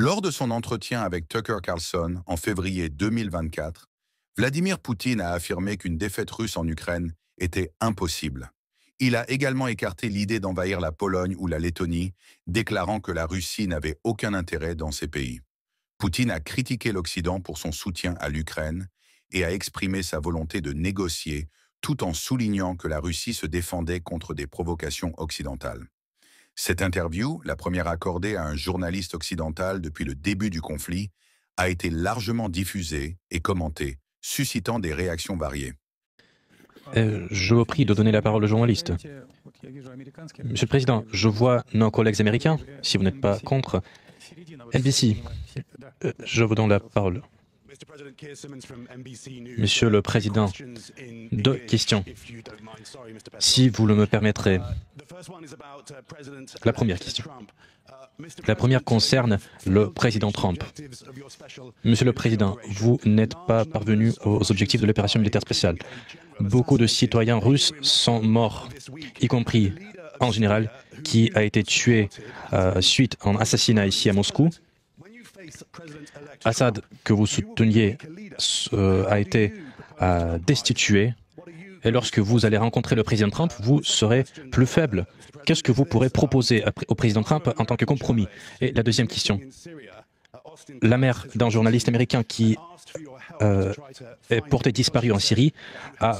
Lors de son entretien avec Tucker Carlson en février 2024, Vladimir Poutine a affirmé qu'une défaite russe en Ukraine était impossible. Il a également écarté l'idée d'envahir la Pologne ou la Lettonie, déclarant que la Russie n'avait aucun intérêt dans ces pays. Poutine a critiqué l'Occident pour son soutien à l'Ukraine et a exprimé sa volonté de négocier tout en soulignant que la Russie se défendait contre des provocations occidentales. Cette interview, la première accordée à un journaliste occidental depuis le début du conflit, a été largement diffusée et commentée, suscitant des réactions variées. Je vous prie de donner la parole au journaliste. Monsieur le Président, je vois nos collègues américains, si vous n'êtes pas contre. NBC, je vous donne la parole. Monsieur le Président, deux questions, si vous le me permettrez. La première question. La première concerne le président Trump. Monsieur le Président, vous n'êtes pas parvenu aux objectifs de l'opération militaire spéciale. Beaucoup de citoyens russes sont morts, y compris, en général, qui a été tué suite à un assassinat ici à Moscou. Assad, que vous souteniez, a été destitué. Et lorsque vous allez rencontrer le président Trump, vous serez plus faible. Qu'est-ce que vous pourrez proposer au président Trump en tant que compromis? Et la deuxième question. La mère d'un journaliste américain qui est porté disparu en Syrie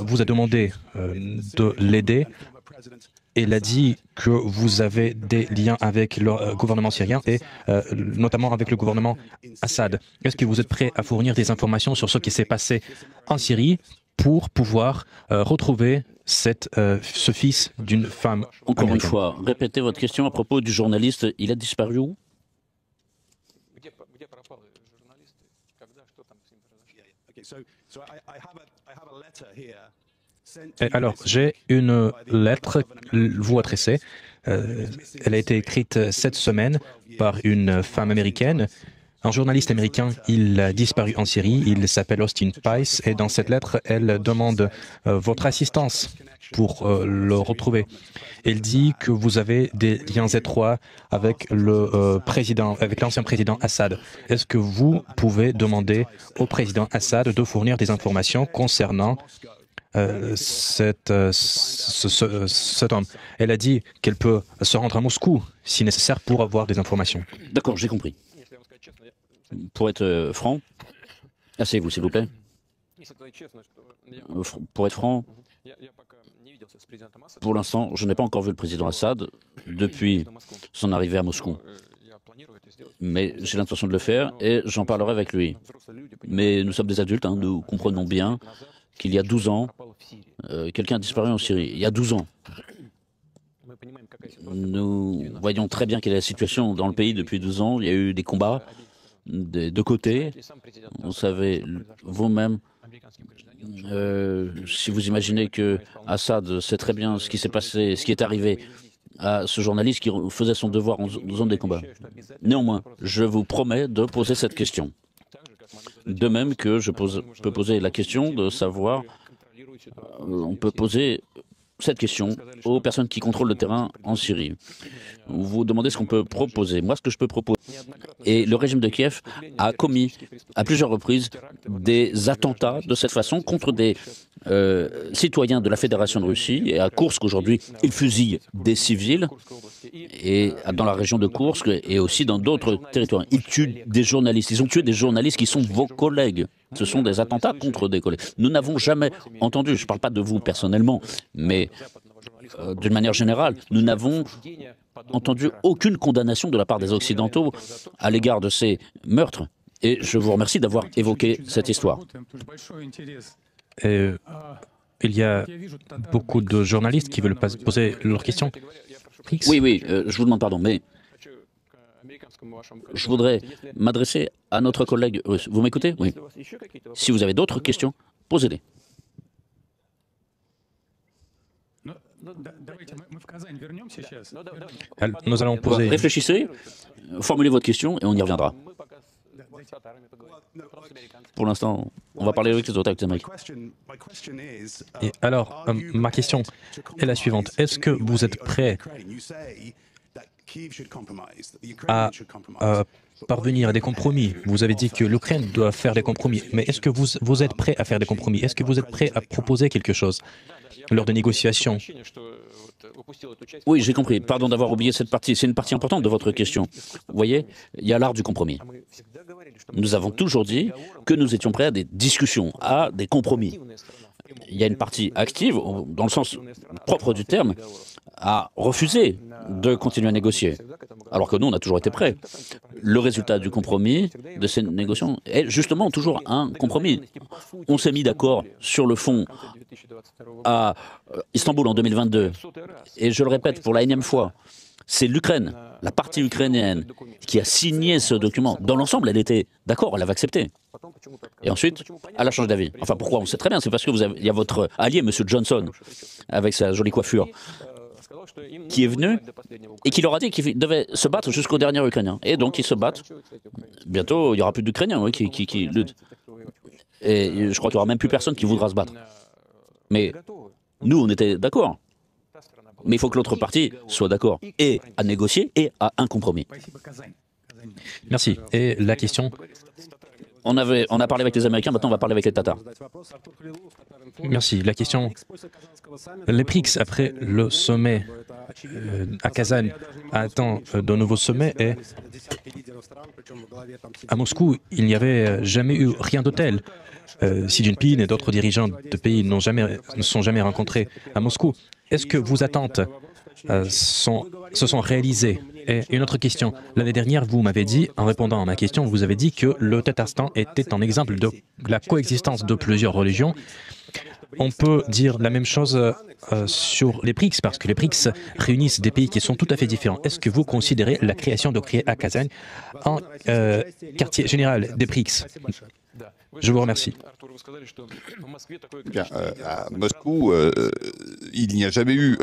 vous a demandé de l'aider. Elle a dit que vous avez des liens avec le gouvernement syrien et notamment avec le gouvernement Assad. Est-ce que vous êtes prêt à fournir des informations sur ce qui s'est passé en Syrie pour pouvoir retrouver ce fils d'une femme Encore américaine? une fois, répétez votre question à propos du journaliste. Il a disparu où? Alors, j'ai une lettre vous adressée. Elle a été écrite cette semaine par une femme américaine. Un journaliste américain, il a disparu en Syrie, il s'appelle Austin Pice, et dans cette lettre, elle demande votre assistance pour le retrouver. Elle dit que vous avez des liens étroits avec avec l'ancien président Assad. Est-ce que vous pouvez demander au président Assad de fournir des informations concernant cet homme? Elle a dit qu'elle peut se rendre à Moscou, si nécessaire, pour avoir des informations. D'accord, j'ai compris. Pour être franc, asseyez-vous s'il vous plaît. Pour être franc, pour l'instant, je n'ai pas encore vu le président Assad depuis son arrivée à Moscou. Mais j'ai l'intention de le faire et j'en parlerai avec lui. Mais nous sommes des adultes, nous comprenons bien qu'il y a 12 ans, quelqu'un a disparu en Syrie. Il y a 12 ans. Nous voyons très bien quelle est la situation dans le pays depuis 12 ans. Il y a eu des combats des deux côtés. Vous savez vous-même, si vous imaginez que Assad sait très bien ce qui s'est passé, ce qui est arrivé à ce journaliste qui faisait son devoir en zone des combats. Néanmoins, je vous promets de poser cette question. De même que je peux poser la question de savoir, on peut poser cette question aux personnes qui contrôlent le terrain en Syrie. Vous vous demandez ce qu'on peut proposer. Moi, ce que je peux proposer, et le régime de Kiev a commis à plusieurs reprises des attentats de cette façon contre des citoyens de la Fédération de Russie. Et à Koursk, aujourd'hui, ils fusillent des civils, et dans la région de Koursk et aussi dans d'autres territoires. Ils tuent des journalistes. Ils ont tué des journalistes qui sont vos collègues. Ce sont des attentats contre des collègues. Nous n'avons jamais entendu, je ne parle pas de vous personnellement, mais d'une manière générale, nous n'avons entendu aucune condamnation de la part des Occidentaux à l'égard de ces meurtres. Et je vous remercie d'avoir évoqué cette histoire. Il y a beaucoup de journalistes qui veulent poser leurs questions. Oui, je vous demande pardon, mais je voudrais m'adresser à notre collègue russe. Vous m'écoutez? Oui. Si vous avez d'autres questions, posez-les. Nous allons poser... Réfléchissez, formulez votre question et on y reviendra. Pour l'instant, on va parler avec les autorités américaines. Et alors, ma question est la suivante. Est-ce que vous êtes prêt à parvenir à des compromis. Vous avez dit que l'Ukraine doit faire des compromis. Mais est-ce que vous êtes prêt à faire des compromis? Est-ce que vous êtes prêt à proposer quelque chose lors de négociations? Oui, j'ai compris. Pardon d'avoir oublié cette partie. C'est une partie importante de votre question. Vous voyez, il y a l'art du compromis. Nous avons toujours dit que nous étions prêts à des discussions, à des compromis. Il y a une partie active, dans le sens propre du terme, à refuser de continuer à négocier. Alors que nous, on a toujours été prêts. Le résultat du compromis, de ces négociations, est justement toujours un compromis. On s'est mis d'accord sur le fond à Istanbul en 2022. Et je le répète pour la énième fois, c'est l'Ukraine, la partie ukrainienne, qui a signé ce document. Dans l'ensemble, elle était d'accord, elle avait accepté. Et ensuite, elle a changé d'avis. Enfin, pourquoi? On sait très bien, c'est parce que il y a votre allié, M. Johnson, avec sa jolie coiffure, qui est venu et qui leur a dit qu'ils devaient se battre jusqu'au dernier Ukrainien. Et donc, ils se battent. Bientôt, il n'y aura plus d'Ukrainiens qui luttent. Et je crois qu'il n'y aura même plus personne qui voudra se battre. Mais nous, on était d'accord. Mais il faut que l'autre partie soit d'accord et à négocier et à un compromis. Merci. Et la question? On a parlé avec les Américains, maintenant on va parler avec les Tatars. Merci. La question, les BRICS, après le sommet à Kazan, attend de nouveaux sommets et à Moscou, il n'y avait jamais eu rien de tel. Xi Jinping et d'autres dirigeants de pays ne sont jamais rencontrés à Moscou. Est-ce que vos attentes se sont réalisées? Et une autre question. L'année dernière, vous m'avez dit, en répondant à ma question, vous avez dit que le Tatarstan était un exemple de la coexistence de plusieurs religions. On peut dire la même chose sur les BRICS, parce que les BRICS réunissent des pays qui sont tout à fait différents. Est-ce que vous considérez la création de à Kazan en quartier général des BRICS? Je vous remercie. Bien, à Moscou, il n'y a jamais eu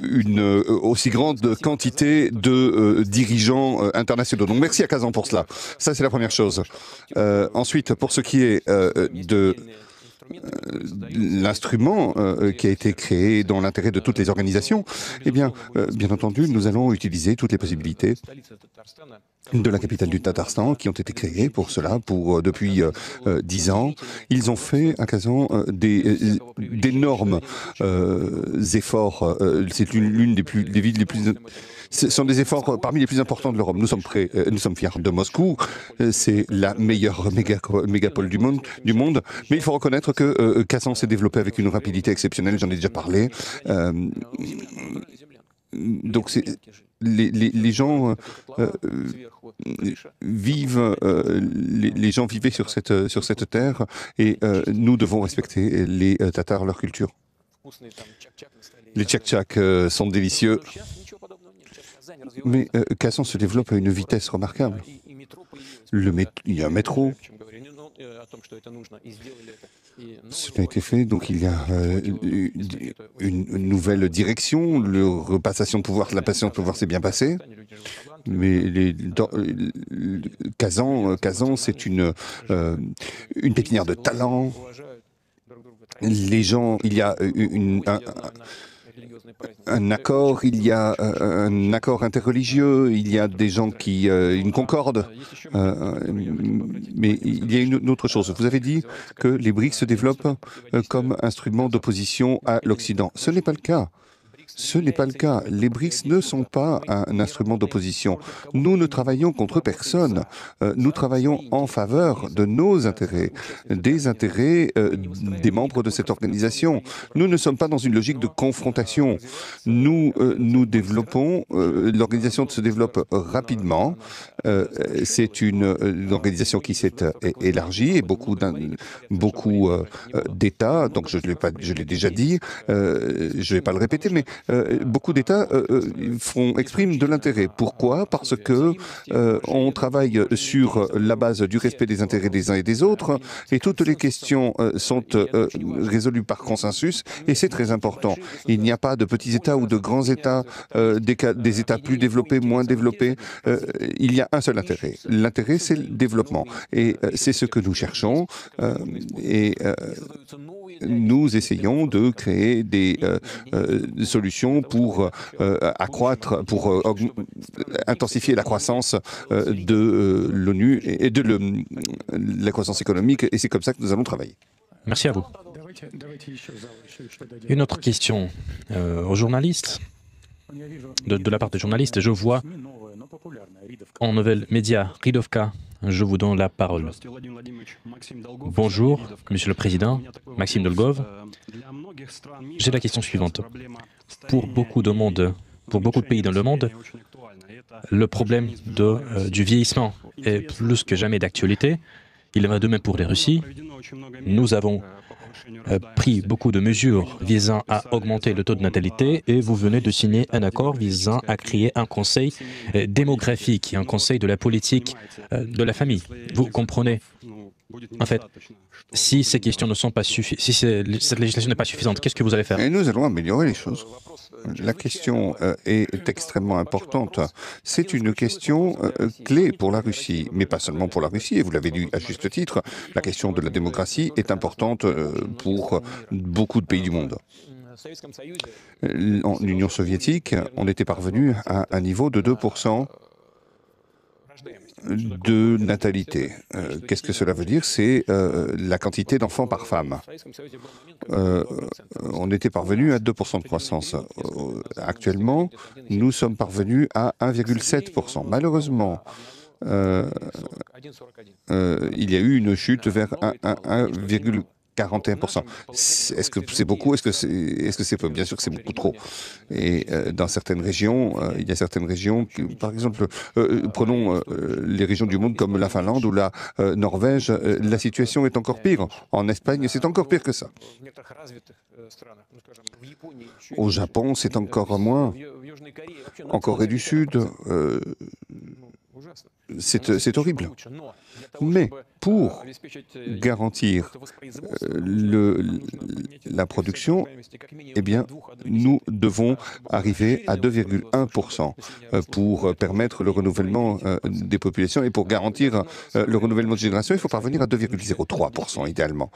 une aussi grande quantité de dirigeants internationaux. Donc merci à Kazan pour cela. Ça, c'est la première chose. Ensuite, pour ce qui est de l'instrument qui a été créé dans l'intérêt de toutes les organisations, eh bien, bien entendu, nous allons utiliser toutes les possibilités de la capitale du Tatarstan qui ont été créées pour cela depuis 10 ans. Ils ont fait à Kazan d'énormes efforts. C'est l'une des villes les plus... Ce sont des efforts parmi les plus importants de l'Europe. Nous sommes prêts, nous sommes fiers de Moscou. C'est la meilleure mégapole du monde. Mais il faut reconnaître que Kazan s'est développé avec une rapidité exceptionnelle. J'en ai déjà parlé. Donc les gens vivent, les gens vivaient sur cette terre et nous devons respecter les Tatars, leur culture. Les tchak-tchak sont délicieux. Mais Kazan se développe à une vitesse remarquable. Il y a un métro. Cela a été fait, donc il y a une nouvelle direction. La passation de pouvoir s'est bien passée. Mais Kazan, c'est une pépinière de talent. Les gens, il y a un accord, il y a un accord interreligieux, il y a des gens qui... une concorde. Mais il y a une autre chose. Vous avez dit que les BRICS se développent comme instrument d'opposition à l'Occident. Ce n'est pas le cas. Ce n'est pas le cas. Les BRICS ne sont pas un instrument d'opposition. Nous ne travaillons contre personne. Nous travaillons en faveur de nos intérêts, des intérêts des membres de cette organisation. Nous ne sommes pas dans une logique de confrontation. Nous développons, l'organisation se développe rapidement. C'est une organisation qui s'est élargie et beaucoup d'États, donc je l'ai déjà dit, je ne vais pas le répéter, mais beaucoup d'États expriment de l'intérêt. Pourquoi? Parce que on travaille sur la base du respect des intérêts des uns et des autres, et toutes les questions sont résolues par consensus, et c'est très important. Il n'y a pas de petits États ou de grands États, des États plus développés, moins développés. Il y a un seul intérêt. L'intérêt, c'est le développement. Et c'est ce que nous cherchons. Nous essayons de créer des solutions solutions pour intensifier la croissance de l'ONU et de la croissance économique, et c'est comme ça que nous allons travailler. Merci à vous. Une autre question aux journalistes. De la part des journalistes, je vois en nouvelle média Ridovka. Je vous donne la parole. Bonjour, Monsieur le Président, Maxime Dolgov. J'ai la question suivante. Pour beaucoup de pays dans le monde, le problème du vieillissement est plus que jamais d'actualité. Il en va de même pour les Russies. Nous avons pris beaucoup de mesures visant à augmenter le taux de natalité et vous venez de signer un accord visant à créer un conseil démographique, un conseil de la politique de la famille. Vous comprenez? En fait, si ces questions ne sont pas suffisantes, si cette législation n'est pas suffisante, qu'est-ce que vous allez faire? Et nous allons améliorer les choses. La question est extrêmement importante. C'est une question clé pour la Russie, mais pas seulement pour la Russie, et vous l'avez dit à juste titre, la question de la démocratie est importante pour beaucoup de pays du monde. En Union soviétique, on était parvenu à un niveau de 2% de natalité. Qu'est-ce que cela veut dire? C'est la quantité d'enfants par femme. On était parvenu à 2% de croissance. Actuellement, nous sommes parvenus à 1,7%. Malheureusement, il y a eu une chute vers 1,41%. Est-ce que c'est beaucoup? Est-ce que c'est peu? Bien sûr que c'est beaucoup trop. Et dans certaines régions, il y a certaines régions, par exemple, prenons les régions du monde comme la Finlande ou la Norvège, la situation est encore pire. En Espagne, c'est encore pire que ça. Au Japon, c'est encore moins. En Corée du Sud, c'est horrible. Mais pour garantir la production, eh bien, nous devons arriver à 2,1% pour permettre le renouvellement des populations. Et pour garantir le renouvellement de génération, il faut parvenir à 2,03% idéalement.